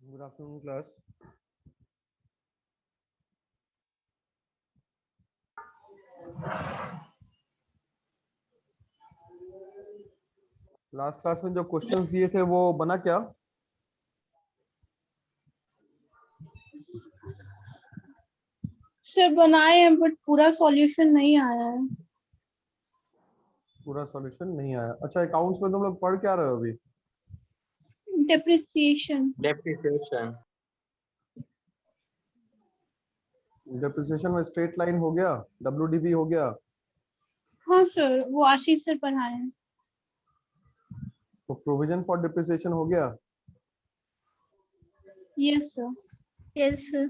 Good afternoon, class. Last class में जो questions दिए थे वो बना क्या? सर बनाए हैं बट पूरा सॉल्यूशन नहीं आया है। पूरा सॉल्यूशन नहीं आया। अच्छा, अकाउंट्स में तुम लोग पढ़ क्या रहे हो अभी? डेप्रिसिएशन। डेप्रिसिएशन में स्ट्रेट लाइन हो गया, डब्ल्यूडीबी हो गया, हाँ सर, वो आशीष सर पढ़ाए हैं। तो प्रोविजन फॉर डिप्रिसिएशन हो गया। Yes sir. Yes sir.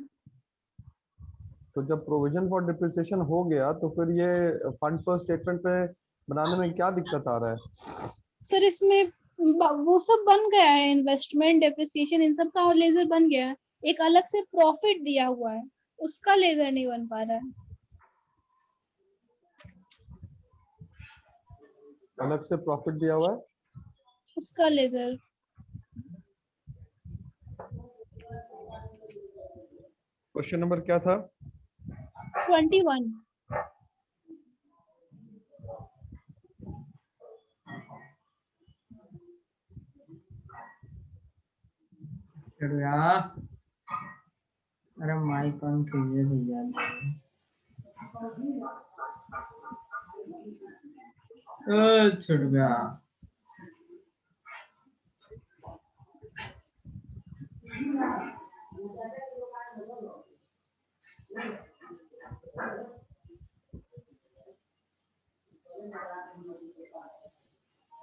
तो जब प्रोविजन फॉर डिप्रिसिएशन हो गया तो फिर ये फंड फ्लो स्टेटमेंट पे बनाने में क्या दिक्कत आ रहा है? सर इसमें वो सब बन गया है, इन्वेस्टमेंट डेप्रिसिएशन इन सब का लेजर बन गया है। एक अलग से प्रॉफिट दिया हुआ है, उसका लेजर नहीं बन पा रहा है। अलग से प्रॉफिट दिया हुआ है, उसका लेजर। क्वेश्चन नंबर क्या था? 21। अरे माइक ऑन कीजिए भैया। छुट गया।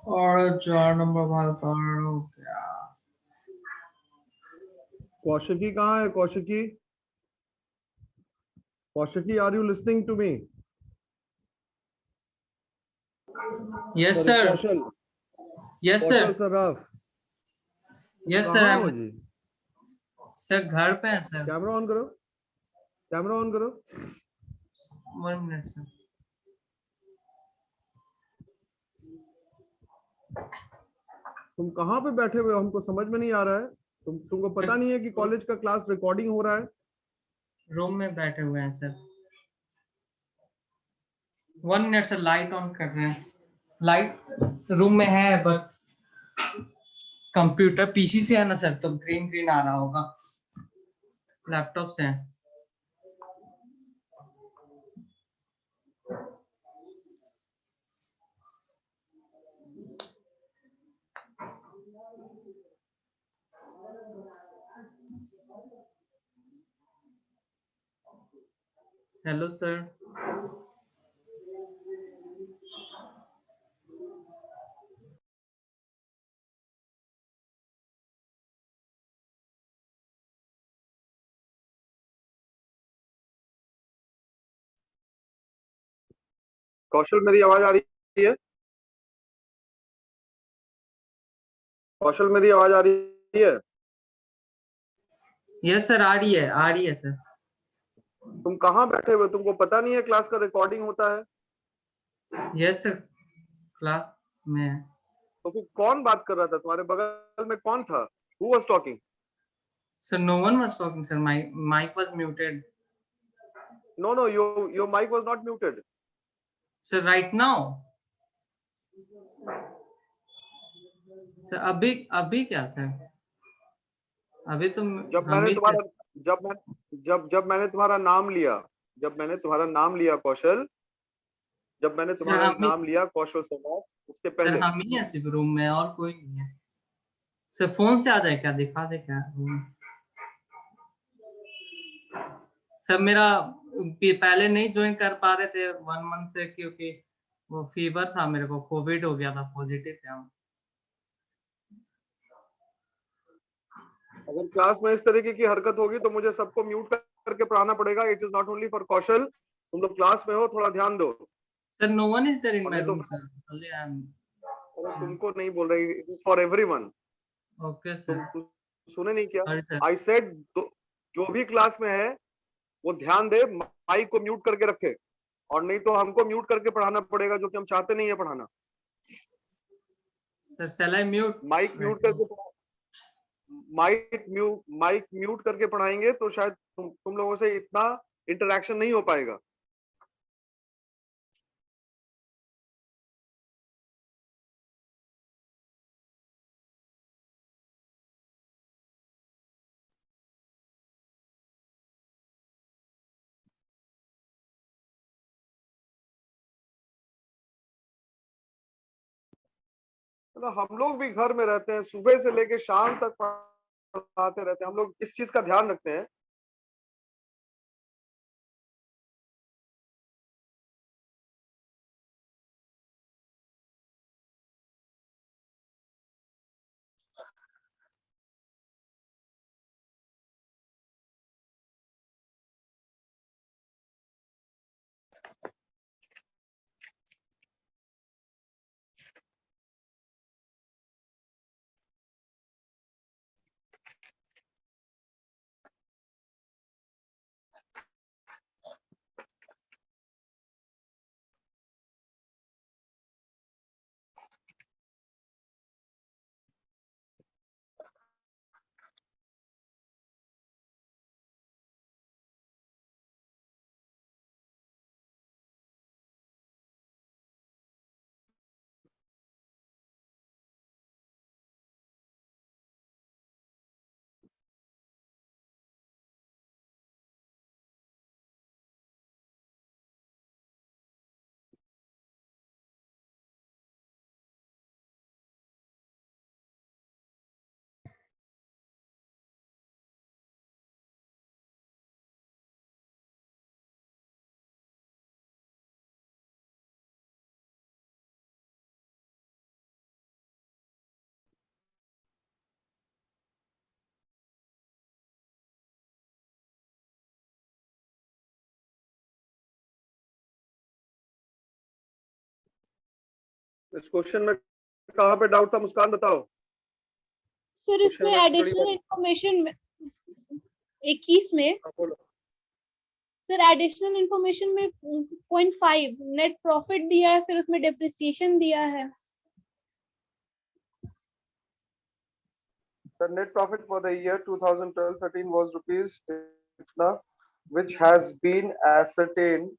और 4 नंबर बात करो क्या? कौशिकी कहाँ है? Kaushiki, Kaushiki, are you listening to me? Yes sir. Kaushal, yes Kaushal sir. Saraf, yes कहाँ हो सर। जी? सर घर पे है सर। कैमरा ऑन करो, कैमरा ऑन करो। 1 मिनट सर। तुम कहाँ पे बैठे हुए हो? हमको समझ में नहीं आ रहा है। तुमको पता नहीं है कि कॉलेज का क्लास रिकॉर्डिंग हो रहा है? रूम में बैठे हुए हैं sir. 1 minute sir, light on कर रहे हैं। लाइट रूम में है बट कंप्यूटर पीसी से है ना सर, तो ग्रीन ग्रीन आ रहा होगा। लैपटॉप से है। Hello sir. कौशल, मेरी आवाज आ रही है? कौशल, मेरी आवाज आ रही है? यस सर, आ रही है सर। तुम कहाँ बैठे हुए? तुमको पता नहीं है क्लास का रिकॉर्डिंग होता है? यस सर, क्लास में है। तो फिर कौन बात कर रहा था? तुम्हारे बगल में कौन था? Who was talking? Sir, no one was talking, sir. My mic was muted. No, your mic was not muted. Sir, right now. Sir, अभी क्या सर? अभी तो जब हम मैंने ही तुम्हारा जब मैंने तुम्हारा नाम लिया, कौशल, जब मैंने सर तुम्हारा हम ही नाम लिया कौशल सराफ, उसके सर पहले हम ही हैं सिर्फ रूम में, और कोई नहीं है। सर फोन से आ जाए क्या? दिखा दे क्या रूम? सर मेरा पहले नहीं ज्वाइन कर पा रहे थे 1 मंथ से, क्योंकि वो फीवर था, मेरे को कोविड हो गया था, पॉजिटिव थे हम। अगर क्लास में इस तरीके की हरकत होगी तो मुझे सबको म्यूट करके पढ़ाना पड़ेगा। It is not only for Kaushal. तुम लोग क्लास में हो, थोड़ा ध्यान दो। Sir no one is there in और माय नहीं तो room sir, only I am. अरे तुमको नहीं बोल रही, it is for everyone. Okay sir. तुम सुने नहीं क्या? Sorry sir. आई सेड जो भी क्लास में है वो ध्यान दे, माइक को म्यूट करके रखे, और नहीं तो हमको म्यूट करके पढ़ाना पड़ेगा, जो कि हम चाहते नहीं है पढ़ाना। Sir shall I mute? Mic mute करके माइक म्यूट करके पढ़ाएंगे तो शायद तुम लोगों से इतना इंटरेक्शन नहीं हो पाएगा। मतलब हम लोग भी घर में रहते हैं, सुबह से लेके शाम तक पढ़ाते रहते हैं, हम लोग इस चीज का ध्यान रखते हैं। इस क्वेश्चन में कहाँ पे डाउट था, मुस्कान बताओ। सर क्वेश्चन इसमें में थोड़ी एडिशनल इंफॉर्मेशन 21 में बोलो। सर एडिशनल इंफॉर्मेशन में 0.5 नेट प्रॉफिट दिया है, फिर उसमें डेप्रिसिएशन दिया है। The net profit for the year 2012-13 was rupees itna, which has been ascertained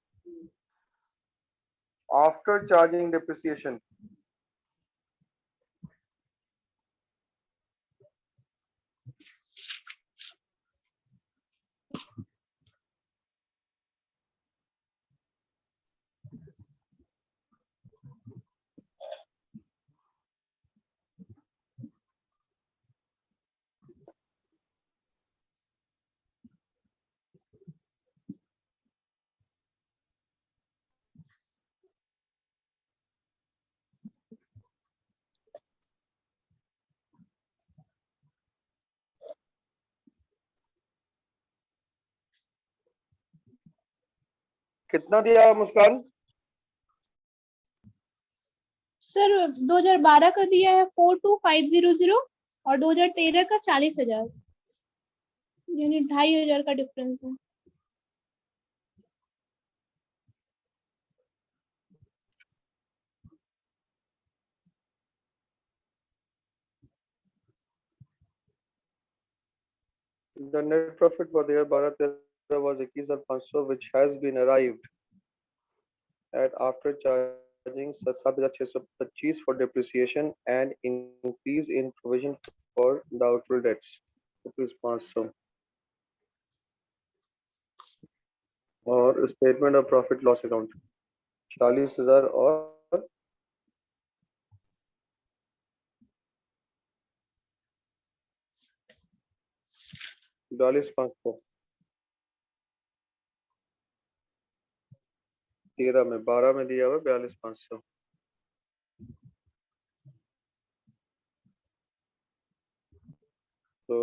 after charging depreciation. कितना दिया मुस्कान? सर 2012 का दिया है 42500 और 2013 का 40,000, यानी 2,500 का डिफरेंस है। The net profit for the year 12-13 was 21,500, which has been arrived at after charging 7,625 for depreciation and increase in provision for doubtful debts rupees 500 और statement of profit loss account 40,000 और 42,500 13 में 12 में दिया हुआ 42,500। तो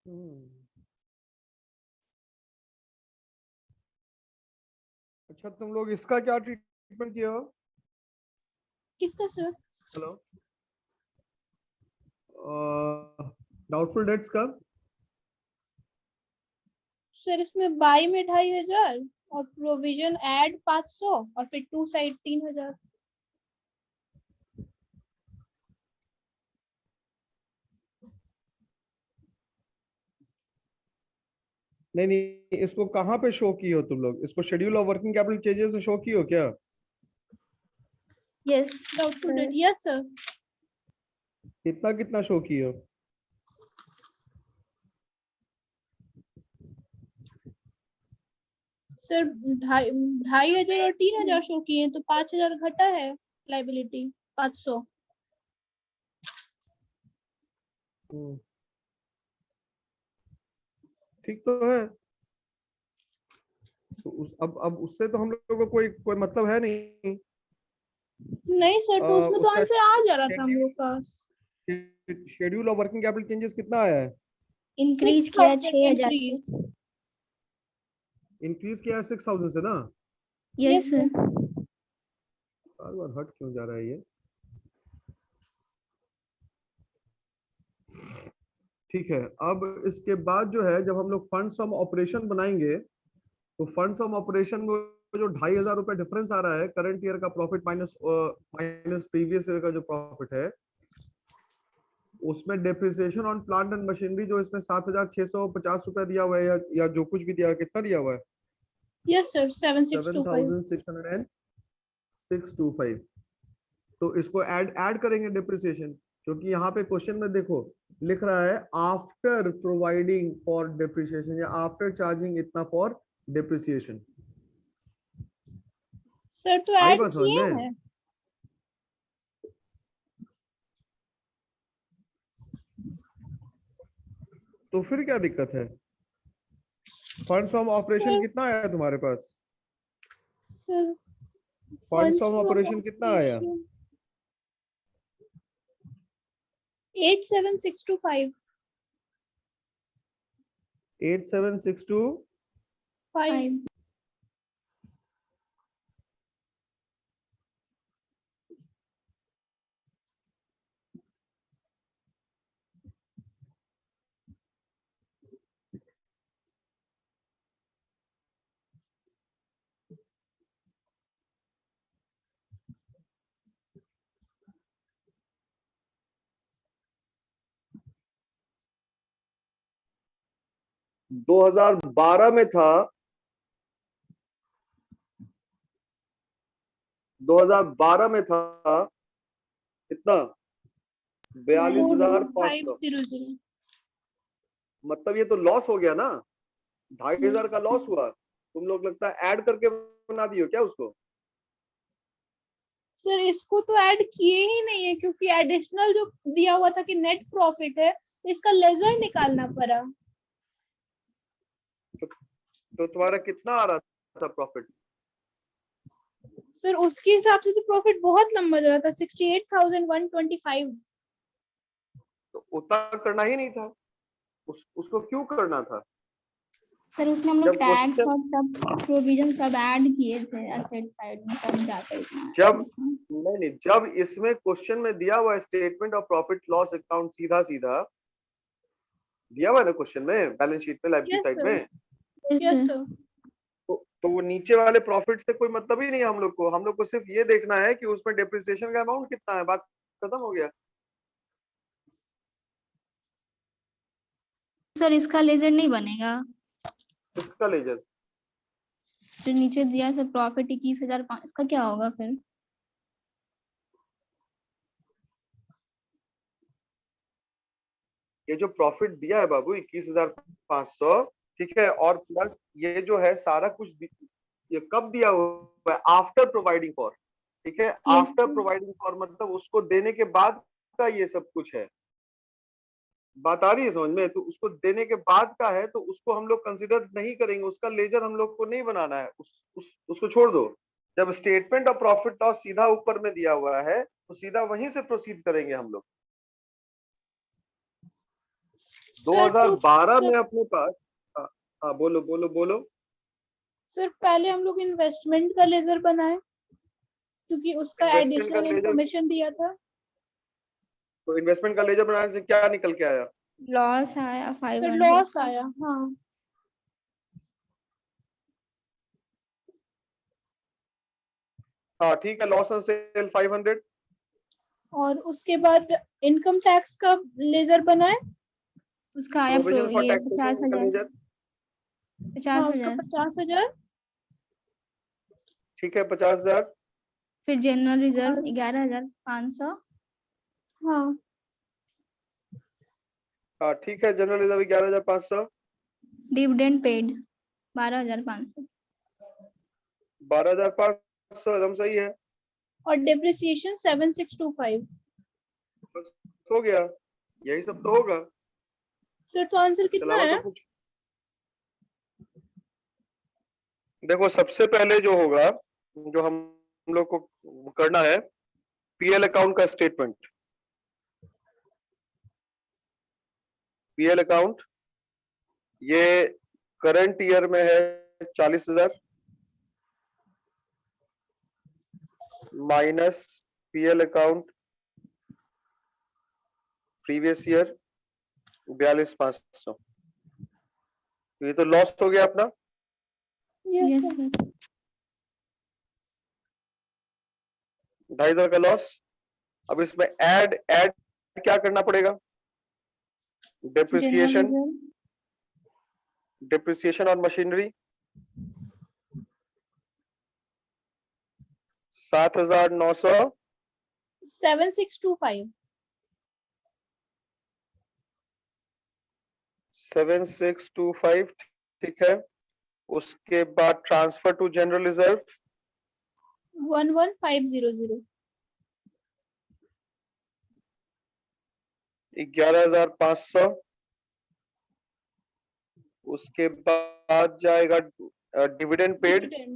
अच्छा, तुम लोग इसका क्या ट्रीटमेंट किया हो? किसका सर? हेलो, डाउटफुल डेट्स का? सर इसमें बाई में 2500 और प्रोविजन ऐड 500 और फिर टू साइड 3000। नहीं नहीं, इसको कहाँ पे शो की हो तुम लोग? इसको schedule of working capital changes में शो की हो क्या? Yes doubtful debt, yes sir. कितना कितना शो की हो? सर 2500 और 3000 शो किए हैं, तो 5000 घटा है लाइबिलिटी 500। ठीक तो है। तो अब उससे तो हम लोगों को कोई कोई मतलब है नहीं। नहीं सर, तो उसमें तो उसका आंसर आ जा रहा था हम लोग का। Schedule of working capital changes कितना आया है? इंक्रीज किया 6000 इंक्रीज। इंक्रीज किया है 6000 से ना? Yes sir. बार बार हट क्यों जा रहा है ये? ठीक है, अब इसके बाद जो है, जब हम लोग फंड्स फ्रॉम ऑपरेशन बनाएंगे, तो फंड्स फ्रॉम ऑपरेशन में जो 2500 रुपए डिफरेंस आ रहा है करंट ईयर का profit minus minus previous year का जो प्रॉफिट है, उसमें depreciation on plant and machinery जो इसमें 7650 रुपए दिया हुआ है, या जो कुछ भी दिया है, कितना दिया हुआ है? Yes sir, 7625। 7625। तो इसको ऐड करेंगे डेप्रिसिएशन, क्योंकि यहाँ पे क्वेश्चन में देखो लिख रहा है आफ्टर प्रोवाइडिंग फॉर डेप्रिसिएशन या आफ्टर चार्जिंग इतना फॉर डेप्रिसिएशन। सर तो आई ऐड बात समझ किए में? हैं। तो फिर क्या दिक्कत है? फंड्स फ्रॉम ऑपरेशन सर कितना आया तुम्हारे पास? सर फंड्स फ्रॉम ऑपरेशन कितना आया? 87625। 87625। दो 2012 में था, 2012 में था कितना? 42,500। 4500। मतलब ये तो लॉस हो गया ना, 2500 का लॉस हुआ। तुम लोग लगता है ऐड करके बना दियो क्या उसको? सर इसको तो ऐड किए ही नहीं है, क्योंकि एडिशनल जो दिया हुआ था कि नेट प्रॉफिट है, तो इसका लेजर निकालना पड़ा। तो तुम्हारा कितना आ रहा था प्रॉफिट? सर उसके हिसाब से तो प्रॉफिट बहुत लंबा जा रहा था, 68,125। तो उतना करना ही नहीं था, उसको क्यों करना था? सर उसमें हम जब लोग टैक्स क्वेश्चन और सब प्रोविजन सब ऐड किए थे एसेट साइड में, सब जाता इतना जब नहीं, जब इसमें क्वेश्चन में दिया हुआ statement of profit loss account सीधा सीधा दिया हुआ है ना क्वेश्चन में, बैलेंस शीट में, लाइबिलिटी यस साइड सर, में, यस सर। तो वो नीचे वाले प्रॉफिट से कोई मतलब ही नहीं है हम लोग को सिर्फ ये देखना है कि उसमें डेप्रिसिएशन का अमाउंट कितना है, बात खत्म हो गया। सर इसका लेजर नहीं बनेगा? इसका लेजर जो नीचे दिया सर प्रॉफिट 21,000, इसका क्या होगा फिर? ये जो प्रॉफिट दिया है बाबू 21,500, ठीक है, और प्लस ये जो है सारा कुछ ये कब दिया हुआ है? आफ्टर प्रोवाइडिंग फॉर, ठीक है, आफ्टर प्रोवाइडिंग फॉर मतलब उसको देने के बाद का ये सब कुछ है। बात आ रही है समझ में? तो उसको देने के बाद का है, तो उसको हम लोग कंसिडर नहीं करेंगे, उसका लेजर हम लोग को नहीं बनाना है, उसको छोड़ दो। जब स्टेटमेंट ऑफ प्रॉफिट लॉस सीधा ऊपर में दिया हुआ है, तो सीधा वहीं से प्रोसीड करेंगे हम लोग। 2012 तो में अपने पास, हाँ हाँ, बोलो बोलो बोलो। सर पहले हम लोग इन्वेस्टमेंट का लेजर बनाए क्योंकि उसका इन्वेस्टमेंट का एडिशनल लेजर, इंफॉर्मेशन दिया था। तो इन्वेस्टमेंट का लेजर बनाने से क्या निकल के आया? लॉस आया सर 500। लॉस आया, हाँ। हाँ ठीक है, लॉस ऑन सेल 500। और उसके बाद इनकम टैक्स का लेजर बनाए। उसका आया प्रोविजन फॉर ये टैक्सेशन का 50,000। लेजर, 50,000। 50,000। ठीक है 50,000। फिर जनरल रिजर्व और 11,500। हाँ, हाँ ठीक है, जनरल रिजर्व 11,500। Dividend paid 12,500। 12,500 एकदम सही है। और डेप्रिसिएशन 7625। बस हो गया, यही सब तो होगा, सर तो आंसर इसके कितना अलावा है? तो कुछ। देखो सबसे पहले जो होगा, जो हम लोग को करना है, पीएल अकाउंट का स्टेटमेंट। पीएल अकाउंट ये करंट ईयर में है 40,000 minus PL account previous year 42,500। ये तो लॉस हो गया अपना, यस यस सर। सर। 2,500 का लॉस। अब इसमें ऐड ऐड क्या करना पड़ेगा? General depreciation, reserve depreciation on machinery 7,900, 7625। 7,625, ठीक है। उसके बाद ट्रांसफर टू जनरल रिजर्व 11,500। 11,500। उसके बाद जाएगा डिविडेंड पेड। डिविडेंड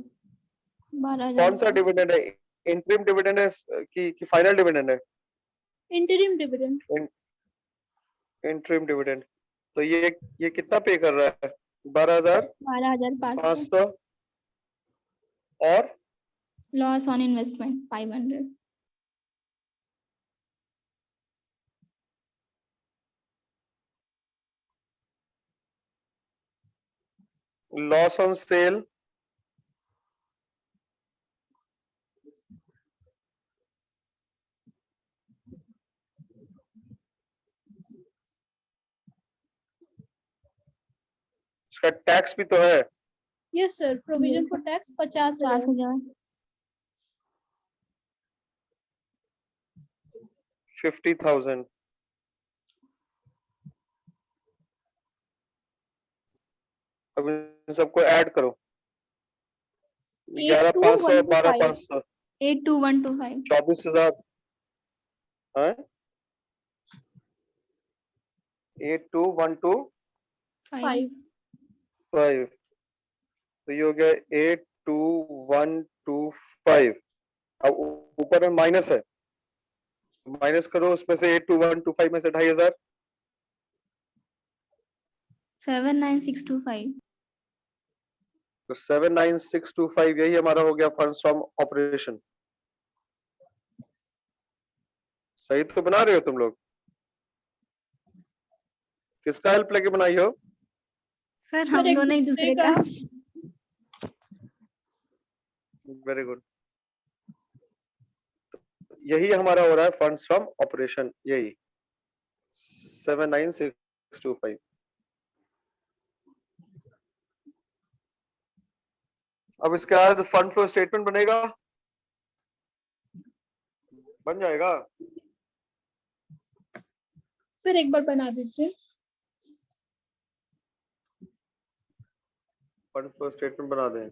कौन सा 12,500। डिविडेंड है? इंटरिम डिविडेंड है कि फाइनल डिविडेंड है? Interim dividend. Interim dividend. तो ये कितना पे कर रहा है? 12,500। 12,500। और loss on investment 500। Loss on sale इसका टैक्स भी तो है। Yes sir, provision Yes, for tax 50,000। 50,000। 50,000। अब इन सबको ऐड करो, 11,500 82,125। 12,500 82125। 24,000 है। 82,125। 5। तो ये हो गया 82,125। अब ऊपर में माइनस है, माइनस करो उसमें से 82,125 में से 2,500। 79625। तो 79625 यही हमारा हो गया फंड्स फ्रॉम ऑपरेशन। सही तो बना रहे हो तुम लोग? किसका हेल्प लेके बनाई हो? सर सर हम एक दोनों एक दूसरे दूसरे का। का। Very good. यही हमारा हो रहा है फंड्स फ्रॉम ऑपरेशन, यही 79625। अब इसके बाद फंड फ्लो स्टेटमेंट बनेगा, बन जाएगा। सर एक बार बना दीजिए। फंड फ्लो स्टेटमेंट बना दें।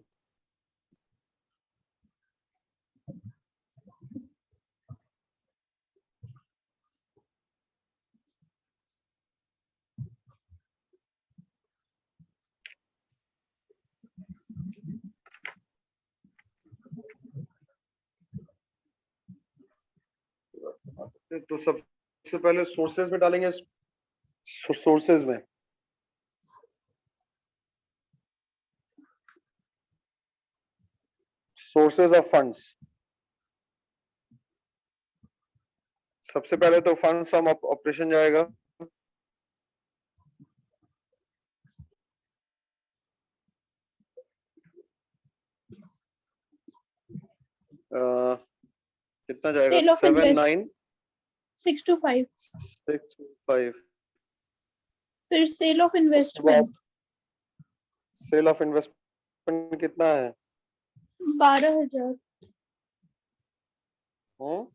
तो सबसे पहले सोर्सेज में डालेंगे सोर्सेज में सोर्सेज ऑफ फंड्स, सबसे पहले तो फंड्स फ्रॉम ऑपरेशन जाएगा, कितना जाएगा? Sale of 79625। 625, फिर sale of investment sale of investment कितना है? 12,000 हम्म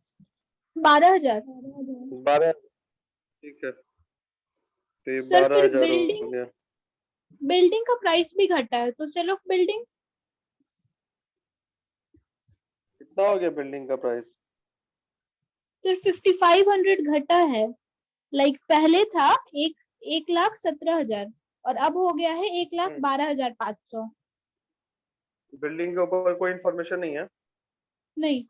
12,000। 12, ठीक है, तो ये सर फिर 12,000 हो बिल्डिंग गया। बिल्डिंग का प्राइस भी घटा है तो सेल ऑफ बिल्डिंग कितना हो गया बिल्डिंग का प्राइस? फिर 5,500 घटा है। लाइक पहले था 1,17,000 और अब हो गया है 1,12,500। बिल्डिंग के ऊपर कोई इंफॉर्मेशन नहीं है? नहीं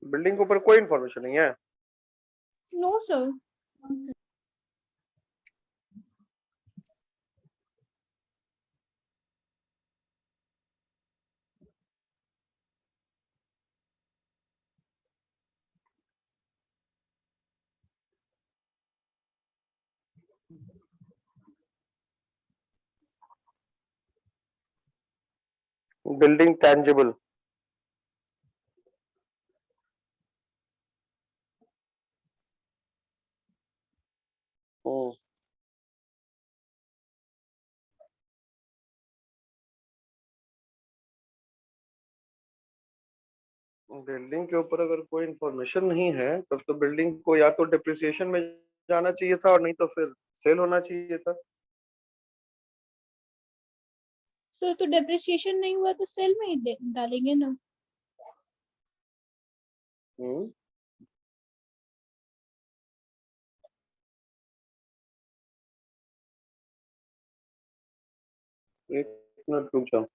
बिल्डिंग के ऊपर कोई इंफॉर्मेशन नहीं है? No sir. Building tangible, building के ऊपर अगर कोई इंफॉर्मेशन नहीं है तब तो बिल्डिंग को या तो डिप्रिसिएशन में जाना चाहिए था और नहीं तो फिर सेल होना चाहिए था। सर तो डेप्रिसिएशन नहीं हुआ तो सेल में ही डालेंगे ना। हम्म एक मिनट रुक जाओ।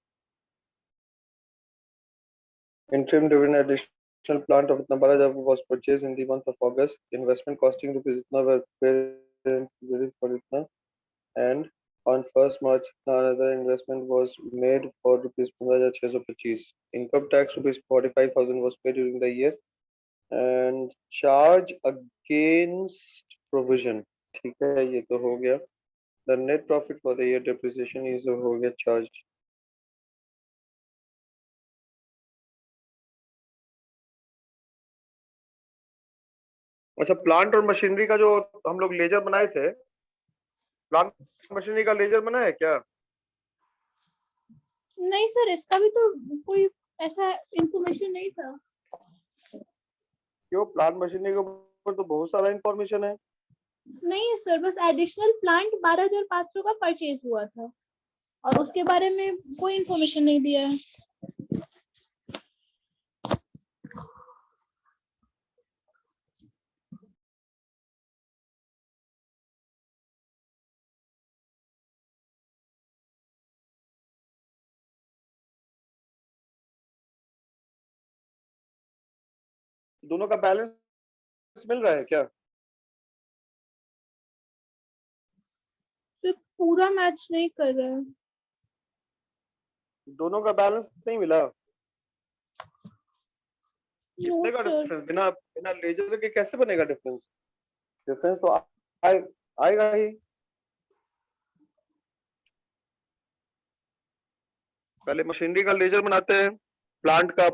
Interim dividend additional plant of itna 12,000 was purchased in the month of August. Investment costing rupees itna were paid for itna, and on 1st March another investment was made for rupees 15,625. Income tax rupees 45,000 was paid during the year, and charge against provision, ठीक है ये तो हो गया। The net profit for the year depreciation is हो गया charge। अच्छा, plant और मशीनरी का जो हम लोग लेजर बनाए थे, प्लांट मशीनरी का लेजर बना है क्या? नहीं सर इसका भी तो कोई ऐसा इंफॉर्मेशन नहीं था। क्यों? प्लांट मशीनरी के ऊपर तो बहुत सारा इंफॉर्मेशन है। नहीं सर बस एडिशनल प्लांट 12,500 का परचेज हुआ था और उसके बारे में कोई इंफॉर्मेशन नहीं दिया है। दोनों का बैलेंस मिल रहा है क्या? सर पूरा मैच नहीं कर रहा है। दोनों का बैलेंस नहीं मिला? नो कितने का सर डिफरेंस? बिना बिना लेजर के कैसे बनेगा डिफरेंस? डिफरेंस तो आए, आएगा ही। पहले मशीनरी का लेजर बनाते हैं, प्लांट का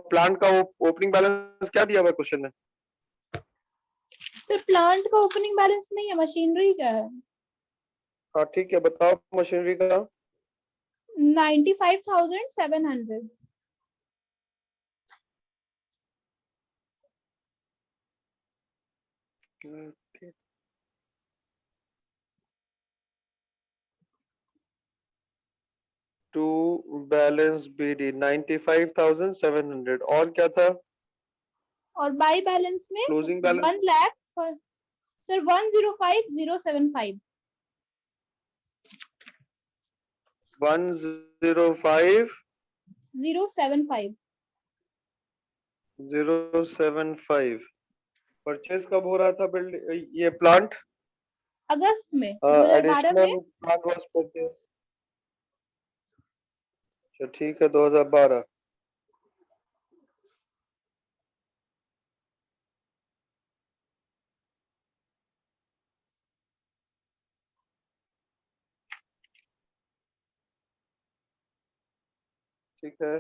ओपनिंग बैलेंस क्या दिया हुआ है क्वेश्चन में? सर प्लांट का ओपनिंग बैलेंस नहीं है मशीनरी का है। हाँ ठीक है, बताओ मशीनरी का। 95,700। To balance BD 95,700। और क्या था? और बाई बैलेंस में closing balance 1 lakh sir 105,075 105 075 075 purchase कब हो रहा था बिल्ड ये प्लांट? अगस्त में 2012 एडिशनल में। Plant was purchase. अच्छा ठीक है 2012। ठीक है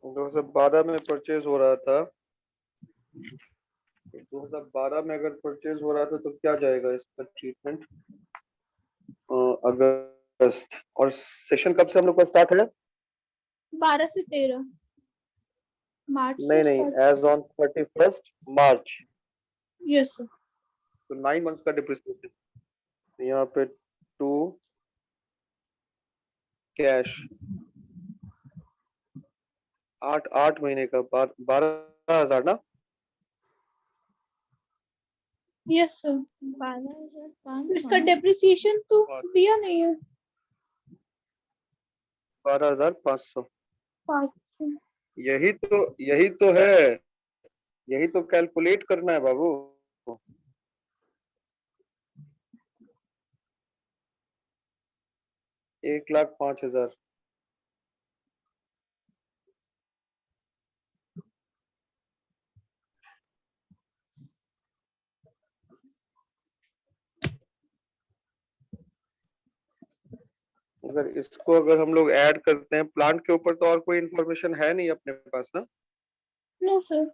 2012 में परचेज हो रहा था। 2012 में अगर परचेज हो रहा था तो क्या जाएगा इसका ट्रीटमेंट? अगस्त। और सेशन कब से हम लोग का स्टार्ट है? 12 से 13 मार्च नहीं नहीं, as on 31 March. Yes sir. तो 9 मंथ्स का डिप्रिसिएशन यहाँ पे 2 कैश 8 महीने का 12,000 ना? Yes sir. 12,500 इसका डेप्रिसिएशन तो दिया नहीं है। 12,500 500। यही तो है, यही तो कैलकुलेट करना है बाबू। एक लाख 5,000। अगर हम लोग ऐड करते हैं प्लांट के ऊपर तो और कोई इंफॉर्मेशन है नहीं अपने पास ना? No sir.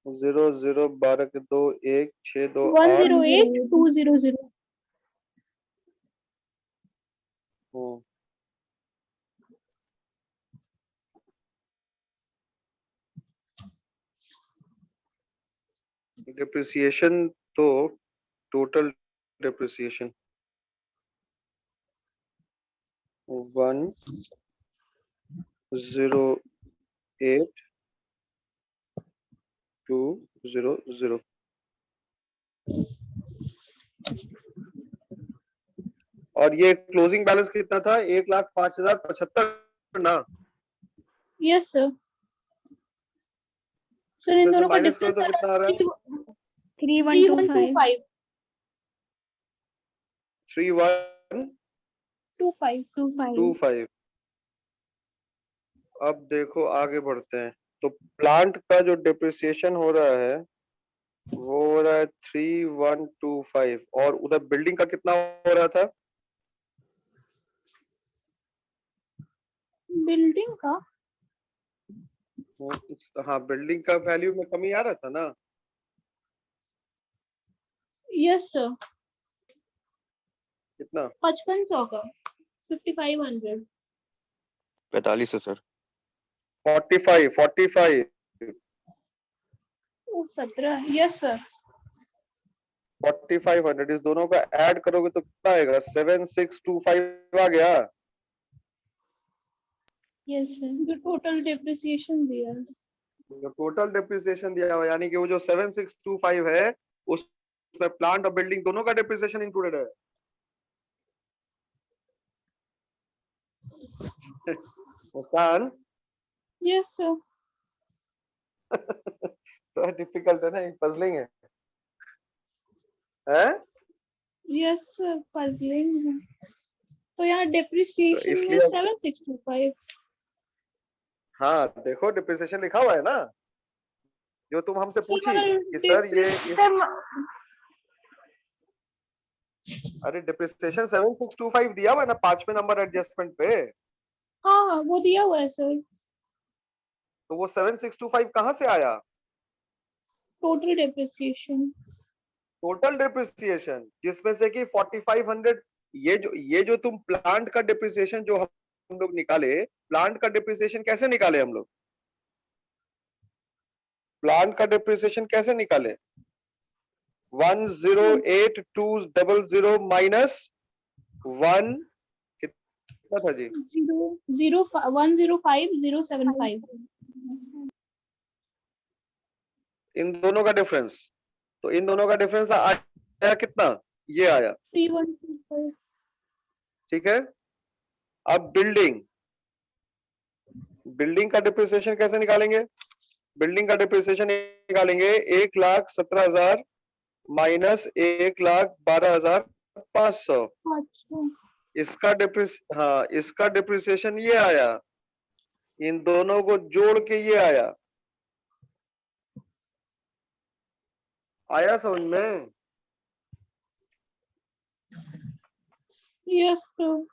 00 12 के 2 1 6 2 8। 108,200। डिप्रिसिएशन तो टोटल डिप्रिसिएशन 108,200। और ये क्लोजिंग बैलेंस कितना था? 1,05,075 ना? Yes sir. सर इन दोनों का माइनस करो डिफरेंस तो कितना आ रहा है? 3125 3125। अब देखो आगे बढ़ते हैं। तो प्लांट का जो डिप्रिसिएशन हो रहा है वो हो रहा है 3125 और उधर बिल्डिंग का कितना हो रहा था? बिल्डिंग का हाँ बिल्डिंग का वैल्यू में कमी आ रहा था ना? Yes sir. कितना? 5500 का 5500। 45 है सर। 45 17। Yes sir. 4500 इस दोनों का ऐड करोगे तो कितना आएगा? 7625 आ गया। Yes sir. जो टोटल डेप्रिसिएशन दिया है। टोटल डिप्रिसिएशन दिया हुआ यानी कि वो जो 7625 है उसमें प्लांट और बिल्डिंग दोनों का डिप्रिसिएशन इंक्लूडेड है। मुस्कान यस सर। तो डिफिकल्ट है ना, पजलिंग है हैं? यस सर पजलिंग है। तो यहाँ डेप्रिसिएशन में इसलिए 7625। हाँ देखो डिप्रिसिएशन लिखा हुआ है ना जो तुम हमसे पूछी कि सर ये अरे डिप्रिसिएशन 7625 दिया हुआ है ना 5वें नंबर एडजस्टमेंट पे। हाँ वो दिया हुआ है सर। तो वो 7625 कहाँ से आया? Total depreciation. टोटल डिप्रिसिएशन जिसमें से कि 4500 ये जो तुम प्लांट का डिप्रिसिएशन जो हम लोग निकाले, प्लांट का डिप्रिसिएशन कैसे निकाले हम लोग? प्लांट का डिप्रिसिएशन कैसे निकाले? 108,200 माइनस 1 कितना था जी? 105,075। इन दोनों का डिफरेंस, तो इन दोनों का डिफरेंस आया कितना, ये आया, 3125। ठीक है। अब बिल्डिंग का डिप्रिसिएशन कैसे निकालेंगे, बिल्डिंग का डिप्रिसिएशन निकालेंगे 1,17,000 माइनस 1,12,500, अच्छा, इसका डिप्रिसिएशन ये आया, इन दोनों को जोड़ के ये आया, आया समझ में। Yes sir.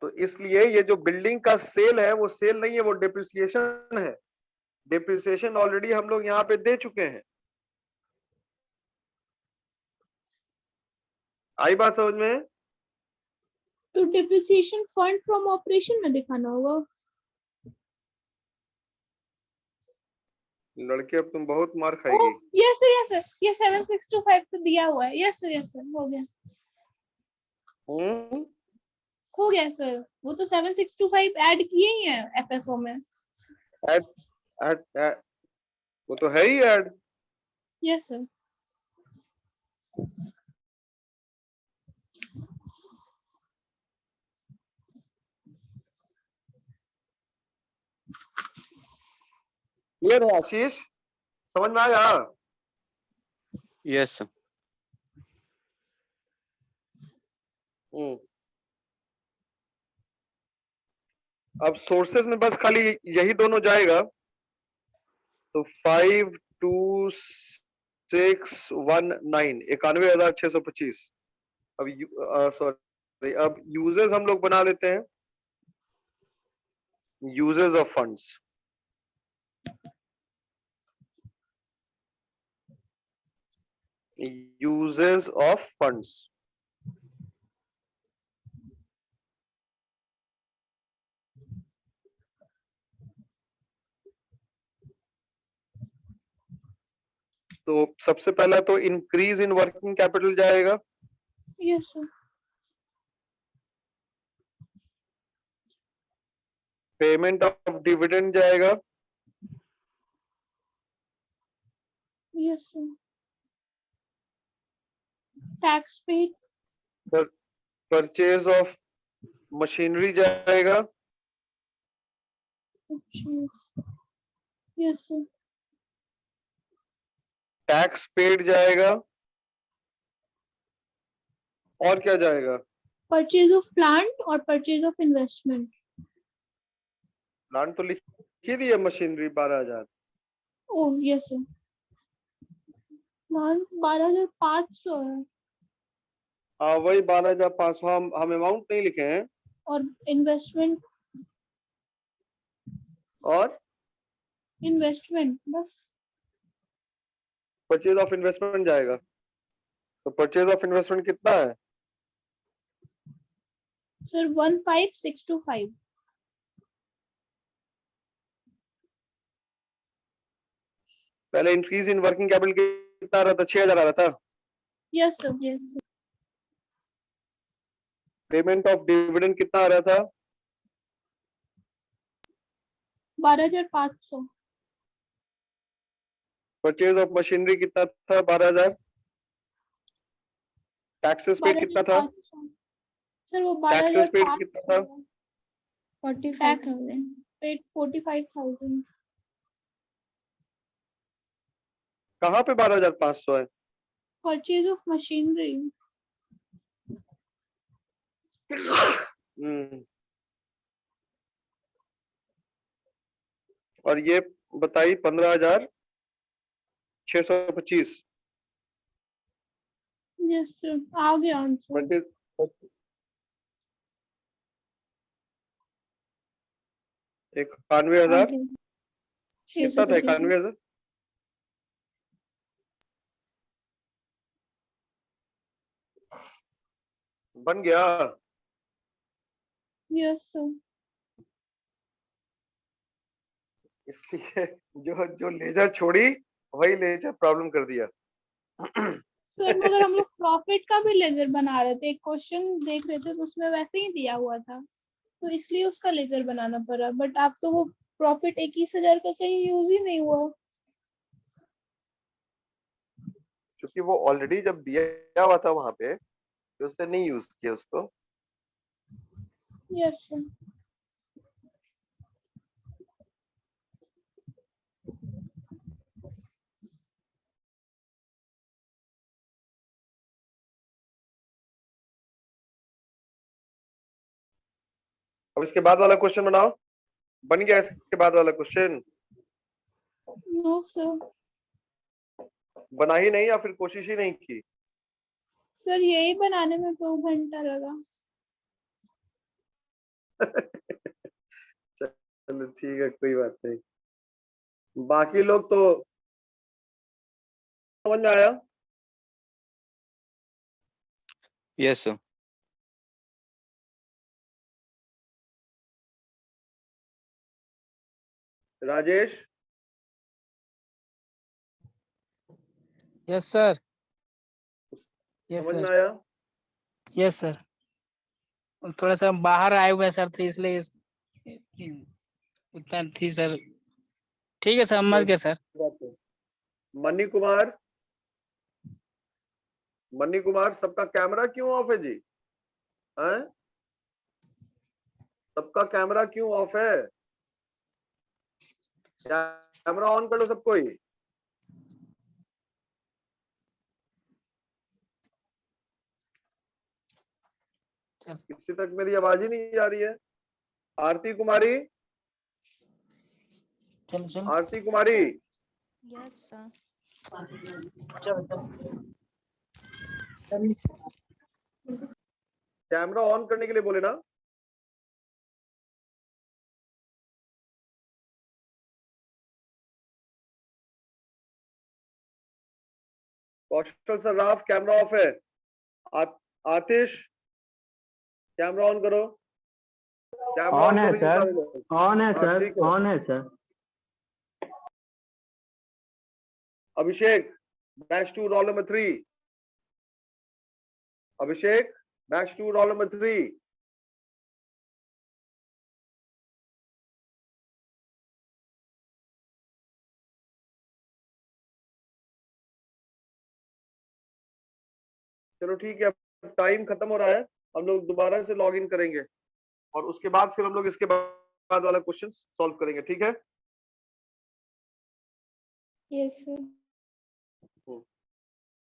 तो इसलिए ये जो बिल्डिंग का सेल है वो सेल नहीं है, वो डिप्रिसिएशन है। डिप्रिसिएशन ऑलरेडी हम लोग यहाँ पे दे चुके हैं। आई बात समझ में। तो डिप्रिसिएशन फंड फ्रॉम ऑपरेशन में दिखाना होगा। लड़के अब तुम बहुत मार खाएगी। यस सर, यस सर, ये 7625 तो दिया हुआ है। यस सर, हो गया हो गया सर, वो तो 7625 ऐड किए ही है एफएफओ में। ऐड वो तो है ही ऐड। Yes sir. ये रहा आशीष, समझ में आया। Yes sir. अब सोर्सेज में बस खाली यही दोनों जाएगा, तो 52619 91,625। अब सॉरी, अब यूजर्स हम लोग बना लेते हैं, users of funds. Users of funds, तो सबसे पहला तो इंक्रीज इन वर्किंग कैपिटल जाएगा। Yes sir. Payment of dividend जाएगा। Yes sir. Tax paid. Purchase of machinery जाएगा। Yes sir. टैक्स पेड जाएगा। और क्या जाएगा, परचेज ऑफ प्लांट और परचेज ऑफ इन्वेस्टमेंट। प्लांट तो लिख ही दिया, machinery 12,000। Oh yes sir, plant 12,500 है। हाँ वही 12,500, हम अमाउंट नहीं लिखे हैं। और इन्वेस्टमेंट और बस। परचेज ऑफ इन्वेस्टमेंट जाएगा, तो परचेज ऑफ इन्वेस्टमेंट कितना है सर 15,625। पहले इंक्रीज इन वर्किंग कैपिटल कितना आ रहा था, 6,000 आ रहा था। Yes sir, yes. Payment of dividend कितना आ रहा था, 12,500। परचेज ऑफ मशीनरी कितना था, 12,000। टैक्सेस पेड कितना था, 12,500 सर, वो टैक्सेस पेड 12,500 कितना था, 45,000। पेड 45,000। कहाँ पे 12,500 है। Purchase of machinery. और ये बताई 15,625। यस सर, आ गया आंसर। 91,000 आगे। कितना था, 91,000। बन गया। Yes sir. इसलिए जो लेजर छोड़ी वही लेजर प्रॉब्लम कर दिया। सर मगर हम लोग प्रॉफिट का भी लेजर बना रहे थे, एक क्वेश्चन देख रहे थे तो उसमें वैसे ही दिया हुआ था, तो इसलिए उसका लेजर बनाना पड़ा। बट आप तो वो प्रॉफिट 21,000 का कहीं यूज ही नहीं हुआ। क्योंकि वो ऑलरेडी जब दिया हुआ था वहां पे तो उसने नहीं यूज किया उसको। Yes sir. अब इसके बाद वाला क्वेश्चन बनाओ। बन गया इसके बाद वाला क्वेश्चन? No sir. बना ही नहीं या फिर कोशिश ही नहीं की? सर यही बनाने में 2 घंटा लगा। चलो ठीक है, कोई बात नहीं। बाकी लोग तो समझ में आया? Yes sir. Rajesh? Yes sir. Yes समझ में सर। आया? Yes sir. थोड़ा सा बाहर आए हुए हैं सर, तो इसलिए उतना थी सर। ठीक है सर, समझ गए sir. Money Kumar? Money Kumar, सबका कैमरा क्यों ऑफ है जी? हैं? सबका कैमरा क्यों ऑफ है? कैमरा ऑन कर लो सबको ही। किसी तक मेरी आवाज ही नहीं जा रही है। Aarti Kumari? Aarti Kumari? Yes sir. Camera on करने के लिए बोले ना। कौशल सर्राफ कैमरा ऑफ है। आतिश कैमरा ऑन करो। कैमरा ऑन है करो ये सर। सारे लोग। ऑन है हाँ, सर। ठीक है। ऑन है सर। अभिषेक बैच 2 रोल नंबर 3। अभिषेक बैच 2 रोल नंबर 3। चलो ठीक है, टाइम खत्म हो रहा है, हम लोग दोबारा से लॉग इन करेंगे और उसके बाद फिर हम लोग इसके बाद वाला क्वेश्चन सॉल्व करेंगे, ठीक है? Yes sir.